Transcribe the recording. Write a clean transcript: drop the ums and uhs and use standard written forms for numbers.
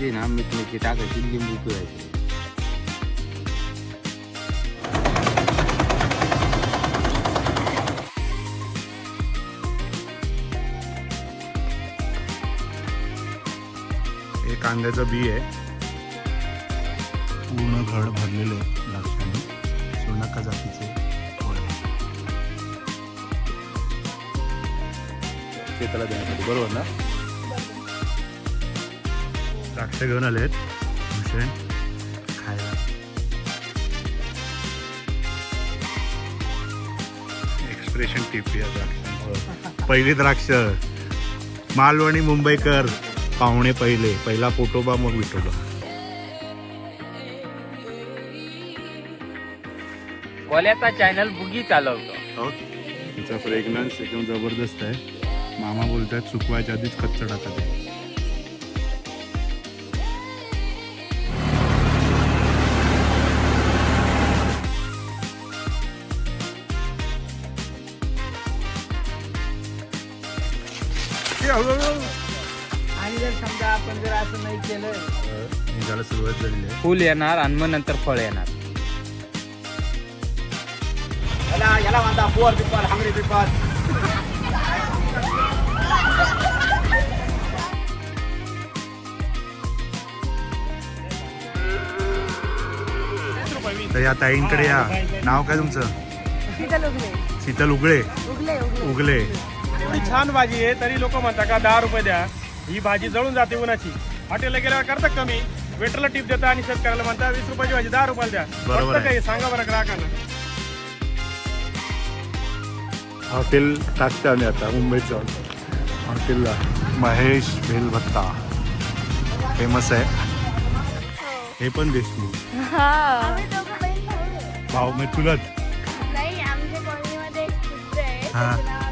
मध्ये ना मीठ मिरची टाकायची, लिंबू पिळायचं. हे कांद्याचं बी आहे, पूर्ण घड भरलेले द्राक्षाने, सोनाका जातीचे फळ आहे. शेताला देण्यासाठी बरोबर ना. द्राक्ष घेऊन आलेत भूषण खायला. एक्सप्रेशन टिप या द्राक्षांवर. पहिली द्राक्ष मालवणी मुंबईकर पाहुणे पहिला पोटोबा मग विठोबा. कोल्याचा चॅनल बुगी चालवतो. तिचा फ्रेग्रन्स एकदम जबरदस्त आहे. मामा बोलतात सुकवायच्या आधीच कच्चं टाका. आणि जर समजा आपण जर असं नाही केलं, निघायला सुरुवात झालेली आहे. फुल येणार आणि मग नंतर फळ येणार. याला म्हणता पुअर पीपल, हंग्री पीपल. तर या ताईंकडे या. नाव काय तुमचं? शीतल उगले. शीतल उगळे. उगले उगले उगले. एवढी छान भाजी आहे तरी लोक म्हणतात का 10 रुपये द्या. ही भाजी जळून जाते उन्हाची. हॉटेलला गेल्यावर करतात कमी, वेटरला टिप देतात आणि शेतकऱ्याला म्हणतात 20 रुपयाची भाजी 10 रुपयाला द्या. बरोबर आहे. काही सांगा बरं ग्राहकांना. हॉटेल टाकते आम्ही आता मुंबईत जाऊन. हॉटेलला महेश भेल भत्ता फेमस आहे. हे पण देशमुख आम्ही दोघं बहीण भाऊ आहे. भाऊ मी चुलत. नाही, आमच्या कॉलनीमध्ये एक कुत्रा आहे, हा. त्याचं नाव